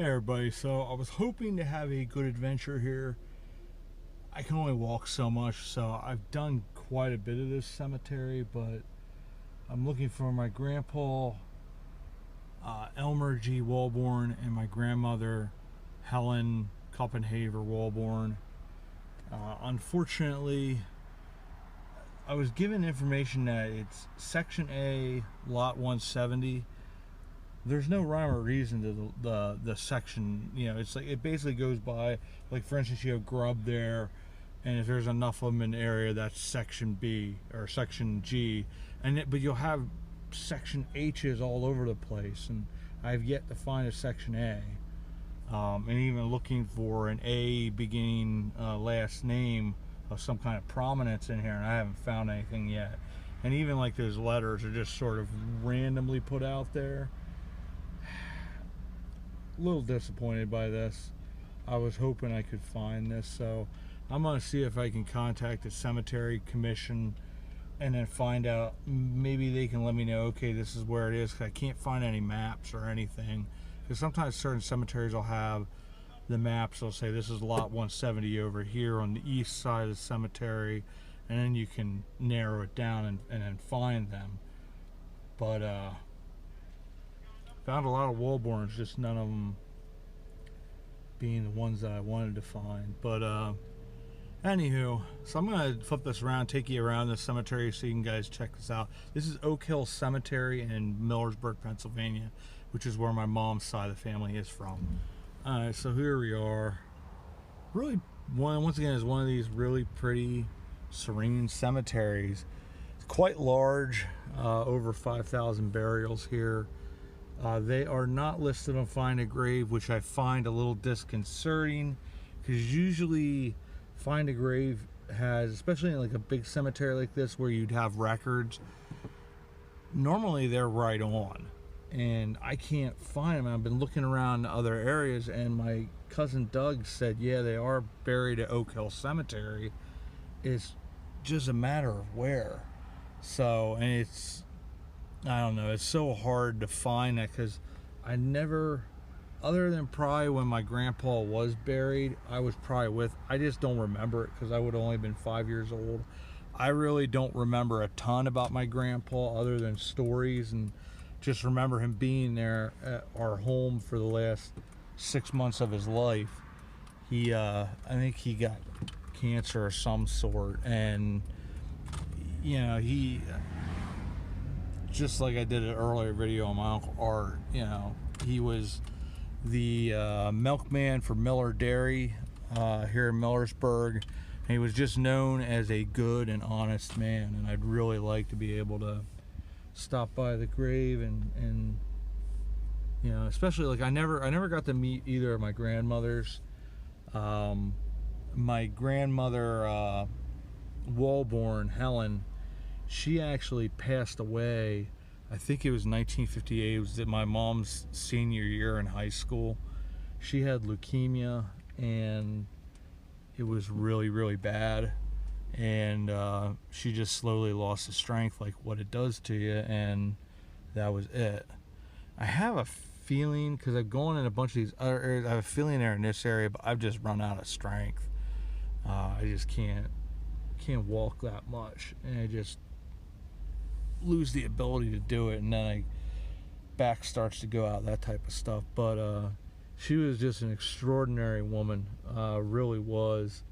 Hey everybody, so I was hoping to have a good adventure here. I can only walk so much, so I've done quite a bit of this cemetery, but I'm looking for my grandpa, Elmer G. Walborn, and my grandmother, Helen Copenhaver Walborn. Unfortunately, I was given information that it's Section A, Lot 170. There's no rhyme or reason to the section. You know, it's like it basically goes by, like for instance, you have grub there, and if there's enough of them in the area, that's Section B or Section G, but you'll have Section H's all over the place, and I've yet to find a Section A. And even looking for an A beginning last name of some kind of prominence in here, and I haven't found anything yet. And even like those letters are just sort of randomly put out there. A little disappointed by this. I was hoping I could find this, so I'm going to see if I can contact the cemetery commission and then find out. Maybe they can let me know, okay, this is where it is, because I can't find any maps or anything. Because sometimes certain cemeteries will have the maps. They'll say this is lot 170 over here on the east side of the cemetery, and then you can narrow it down and then find them. But found a lot of Walborns, just none of them being the ones that I wanted to find. But anywho, so I'm gonna flip this around, take you around the cemetery so you can guys check this out. This is Oak Hill Cemetery in Millersburg, Pennsylvania, which is where my mom's side of the family is from. Alright, so here we are. Really, once again, is one of these really pretty, serene cemeteries. It's quite large, over 5,000 burials here. They are not listed on Find a Grave, which I find a little disconcerting, because usually Find a Grave has, especially in like a big cemetery like this where you'd have records, normally they're right on, and I can't find them. I've been looking around other areas, and my cousin Doug said, yeah, they are buried at Oak Hill Cemetery. It's just a matter of where. So, and it's, I don't know, it's so hard to find that, because I never, other than probably when my grandpa was buried, I was probably I just don't remember it, because I would have only been 5 years old. I really don't remember a ton about my grandpa other than stories, and just remember him being there at our home for the last 6 months of his life. He, I think he got cancer of some sort, and, you know, he, just like I did an earlier video on my Uncle Art, you know, he was the milkman for Miller Dairy here in Millersburg, and he was just known as a good and honest man, and I'd really like to be able to stop by the grave and you know, especially like I never got to meet either of my grandmothers. My grandmother Walborn, Helen, she actually passed away, I think it was 1958. It was my mom's senior year in high school. She had leukemia, and it was really, really bad. And she just slowly lost the strength, like what it does to you, and that was it. I have a feeling, because I've gone in a bunch of these other areas, I have a feeling they're in this area, but I've just run out of strength. I just can't walk that much, and I just lose the ability to do it, and then I back starts to go out, that type of stuff. But she was just an extraordinary woman, really was.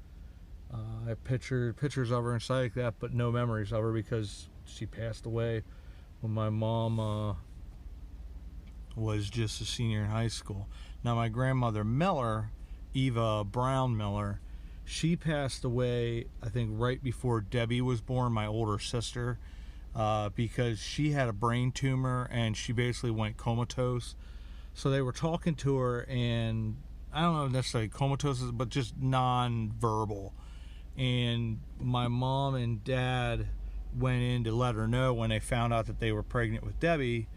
I have pictures of her and stuff like that, but no memories of her, because she passed away when my mom was just a senior in high school. Now my grandmother Miller, Eva Brown Miller, she passed away I think right before Debbie was born, my older sister. Because she had a brain tumor and she basically went comatose. So they were talking to her, and I don't know necessarily comatose, but just non-verbal. And my mom and dad went in to let her know when they found out that they were pregnant with Debbie.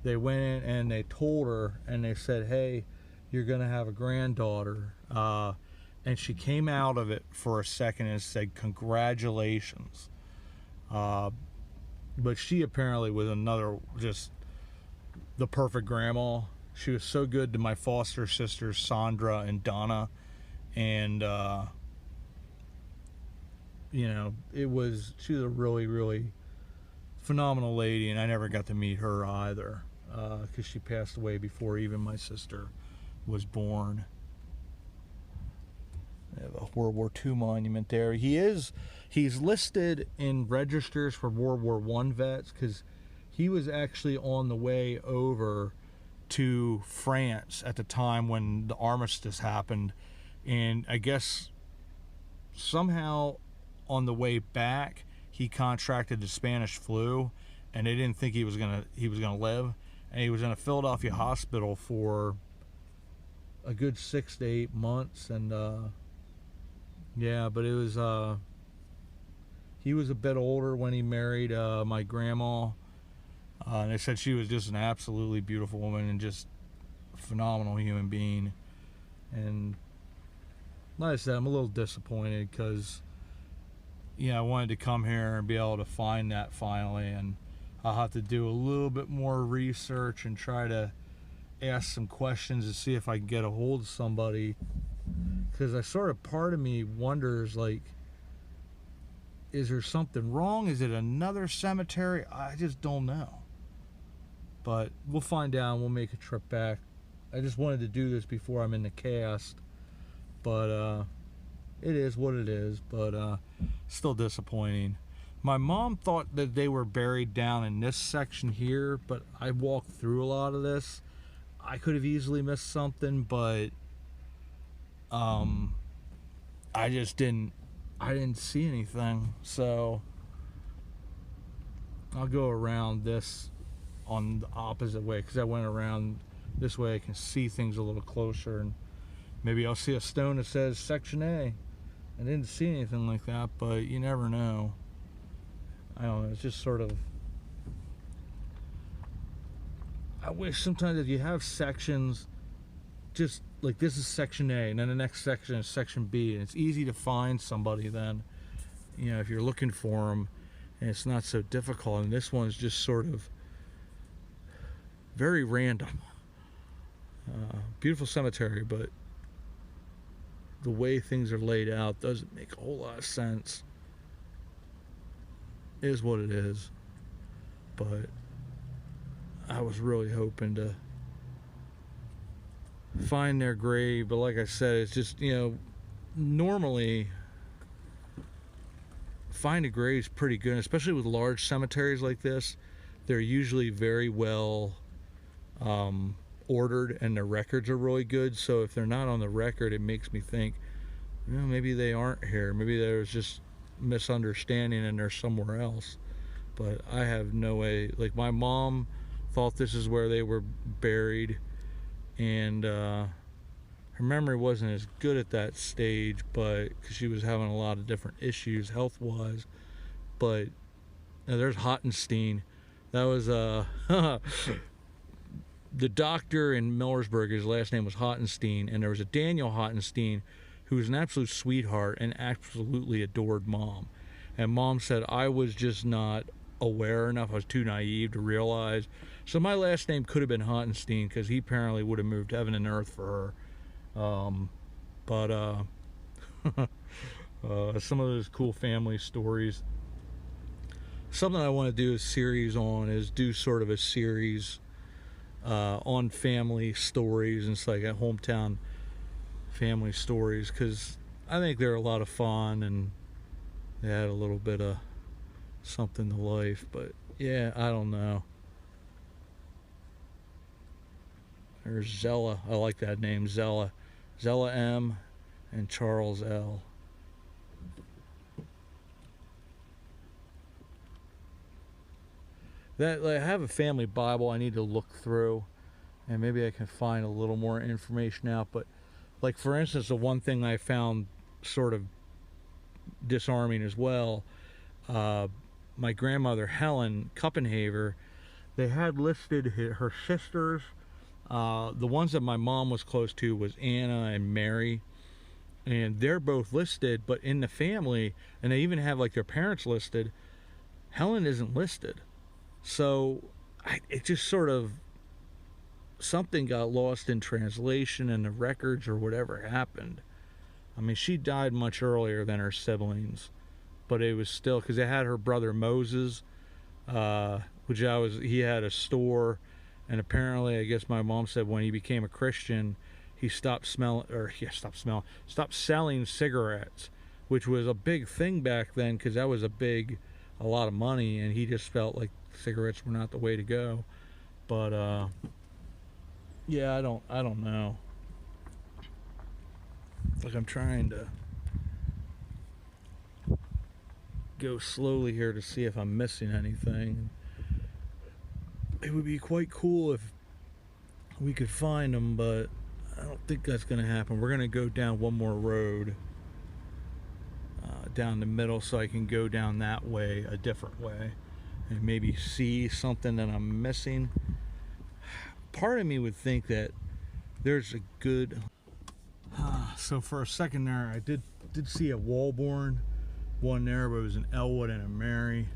They went in and they told her, and they said, hey, you're gonna have a granddaughter. And she came out of it for a second and said, congratulations. But she apparently was just the perfect grandma. she was so good to my foster sisters, Sandra and Donna. And, you know, she was a really, really phenomenal lady, and I never got to meet her either, because she passed away before even my sister was born. I have a World War II monument there. He's listed in registers for World War I vets, because he was actually on the way over to France at the time when the armistice happened, and I guess somehow on the way back he contracted the Spanish flu, and they didn't think he was gonna live, and he was in a Philadelphia hospital for a good 6 to 8 months, and yeah, but it was he was a bit older when he married my grandma, and they said she was just an absolutely beautiful woman and just a phenomenal human being. And like I said, I'm a little disappointed because, you know, I wanted to come here and be able to find that finally, and I'll have to do a little bit more research and try to ask some questions to see if I can get a hold of somebody, because I sort of, part of me wonders, like, is there something wrong? Is it another cemetery? I just don't know. But we'll find out, and we'll make a trip back. I just wanted to do this before I'm in the cast, but it is what it is. But still disappointing. My mom thought that they were buried down in this section here, but I walked through a lot of this. I could have easily missed something, but I just didn't see anything. So I'll go around this on the opposite way, because I went around this way. I can see things a little closer, and maybe I'll see a stone that says section A. I didn't see anything like that, but you never know. I don't know, it's just sort of, I wish sometimes if you have sections, just like this is section A, and then the next section is section B, and it's easy to find somebody then, you know, if you're looking for them, and it's not so difficult. And this one's just sort of very random. Beautiful cemetery, but the way things are laid out doesn't make a whole lot of sense. It is what it is. But I was really hoping to find their grave, but like I said, it's just, you know, normally find a grave's pretty good, especially with large cemeteries like this. They're usually very well ordered, and the records are really good. So if they're not on the record, it makes me think, you know, maybe they aren't here. Maybe there's just misunderstanding and they're somewhere else. But I have no way. Like, my mom thought this is where they were buried, and her memory wasn't as good at that stage, but because she was having a lot of different issues health-wise. But there's Hottenstein. That was the doctor in Millersburg. His last name was Hottenstein, and there was a Daniel Hottenstein who was an absolute sweetheart and absolutely adored Mom. And Mom said, I was just not aware enough. I was too naive to realize. So my last name could have been Hottenstein, because he apparently would have moved heaven and earth for her. Some of those cool family stories. Something I want to do a series on is do sort of a series on family stories, and it's like a hometown family stories, because I think they're a lot of fun and they add a little bit of something to life. But yeah, I don't know. There's Zella. I like that name, Zella. Zella M and Charles L. That, I have a family Bible I need to look through, and maybe I can find a little more information out. But like, for instance, the one thing I found sort of disarming as well, my grandmother Helen Kuppenhaver, they had listed her sisters. The ones that my mom was close to was Anna and Mary, and they're both listed, but in the family, and they even have like their parents listed, Helen isn't listed. So it just sort of something got lost in translation in the records or whatever happened. I mean, she died much earlier than her siblings, but it was still because they had her brother Moses, he had a store, and apparently, I guess my mom said when he became a Christian, he stopped selling cigarettes, which was a big thing back then because that was a lot of money, and he just felt like cigarettes were not the way to go. But yeah, I don't know. Like, I'm trying to go slowly here to see if I'm missing anything. It would be quite cool if we could find them, but I don't think that's going to happen. We're going to go down one more road down the middle so I can go down that way, a different way, and maybe see something that I'm missing. Part of me would think that there's a good... So for a second there, I did see a Walborn one there, but it was an Elwood and a Mary.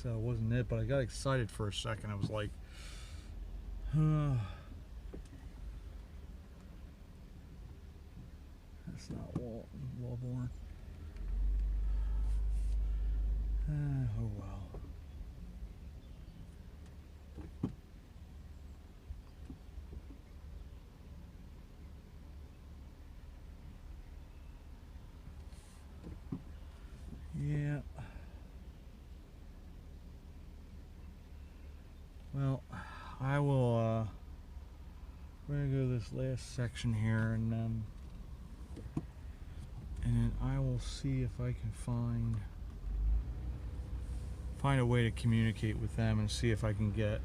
So it wasn't it, but I got excited for a second. I was like, that's not Walborn. Oh well. Yeah. Well, I will, we're gonna go to this last section here, and then I will see if I can find a way to communicate with them and see if I can get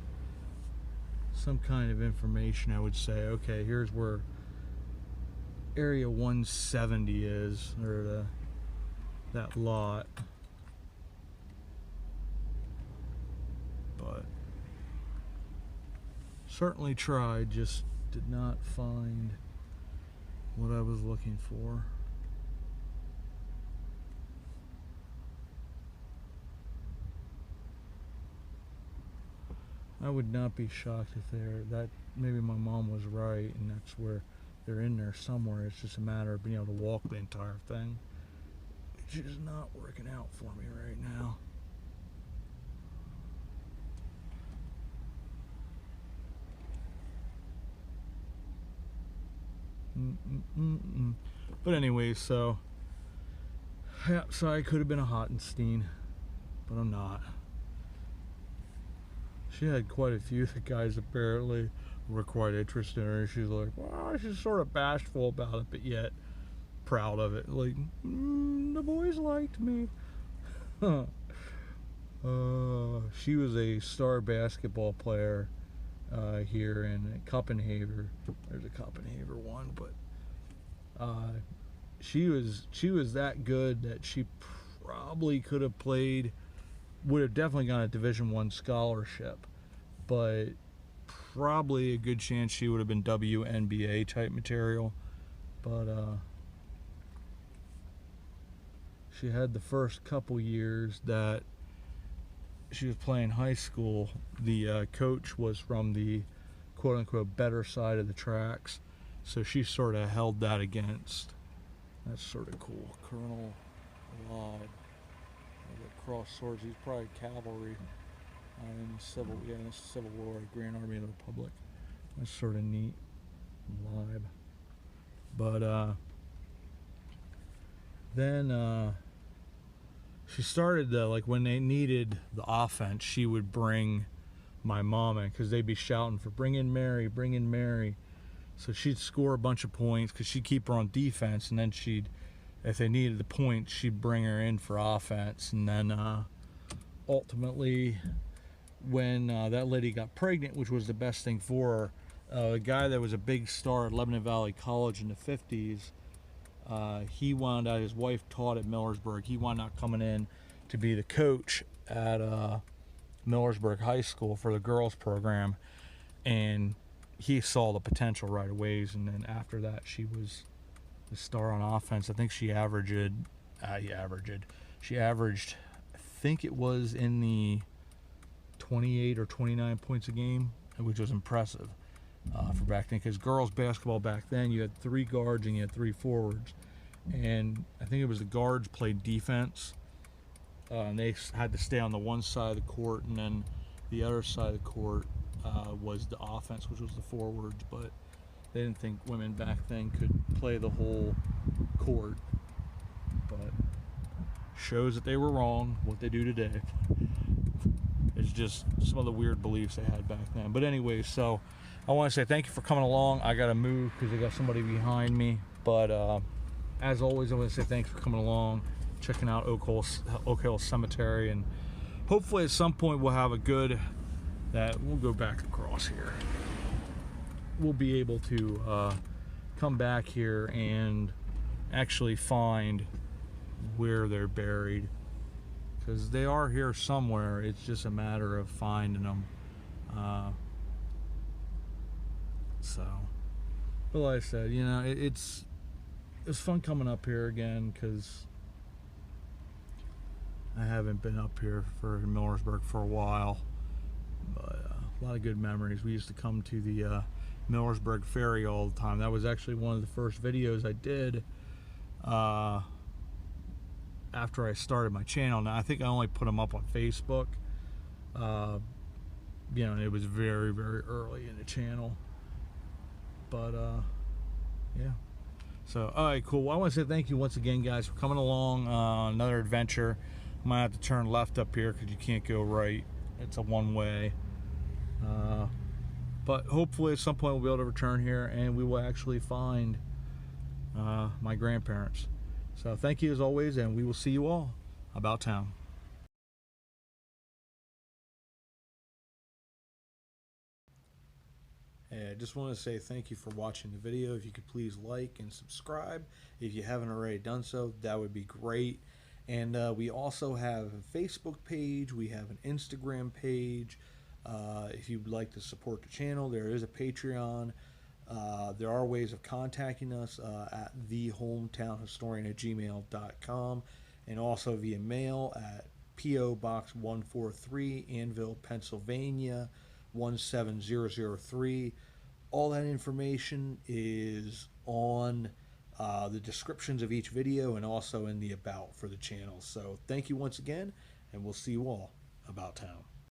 some kind of information. I would say, okay, here's where area 170 is, or that lot. But certainly tried, just did not find what I was looking for. I would not be shocked if maybe my mom was right and that's where they're in there somewhere. It's just a matter of being able to walk the entire thing, which is not working out for me right now. But anyway, so yeah, so I could have been a Hottenstein, but I'm not. She had quite a few guys apparently were quite interested in her. She's like, well, she's sort of bashful about it, but yet proud of it. Like, the boys liked me. She was a star basketball player here in Copenhagen. There's a Copenhagen one, but she was that good that she probably could have played, would have definitely gotten a Division I scholarship, but probably a good chance she would have been WNBA type material. But she had the first couple years that she was playing high school, the coach was from the quote-unquote better side of the tracks, so she sort of held that against. That's sort of cool. Colonel Laud, cross swords. He's probably cavalry in the Civil War, Grand Army of the Republic. That's sort of neat, live. But then she started like when they needed the offense, she would bring my mom in because they'd be shouting for bring in Mary, bring in Mary. So she'd score a bunch of points because she'd keep her on defense, and then if they needed the points, she'd bring her in for offense. And then ultimately, when that lady got pregnant, which was the best thing for her, a guy that was a big star at Lebanon Valley College in the 50s, he wound out, his wife taught at Millersburg, he wound up coming in to be the coach at Millersburg High School for the girls program, and he saw the potential right away. And then after that, she was the star on offense. I think she averaged, I think it was in the 28 or 29 points a game. which was impressive for back then, because girls basketball back then, you had 3 guards and you had 3 forwards, and I think it was the guards played defense, and they had to stay on the one side of the court, and then the other side of the court was the offense, which was the forwards. But they didn't think women back then could play the whole court. But shows that they were wrong. What they do today, it's just some of the weird beliefs they had back then. But anyway, so I want to say thank you for coming along. I gotta move because I got somebody behind me. But as always, I want to say thanks for coming along, checking out Oak Hill Cemetery, and hopefully at some point we'll have a good, that we'll go back across here. We'll be able to come back here and actually find where they're buried, because they are here somewhere. It's just a matter of finding them. But like I said, you know, it's fun coming up here again, because I haven't been up here for Millersburg for a while. But a lot of good memories. We used to come to the Millersburg ferry all the time. That was actually one of the first videos I did after I started my channel. Now I think I only put them up on Facebook. You know, it was very, very early in the channel. But yeah. So alright, cool. Well, I want to say thank you once again, guys, for coming along another adventure. I might have to turn left up here because you can't go right. It's a one-way. But hopefully at some point we'll be able to return here and we will actually find my grandparents. So thank you as always, and we will see you all about town. Hey, I just want to say thank you for watching the video. If you could please like and subscribe if you haven't already done so, that would be great. And we also have a Facebook page, we have an Instagram page. If you'd like to support the channel, there is a Patreon. There are ways of contacting us at thehometownhistorian@gmail.com, and also via mail at P.O. Box 143, Annville, Pennsylvania 17003. All that information is on the descriptions of each video and also in the about for the channel. So thank you once again, and we'll see you all about town.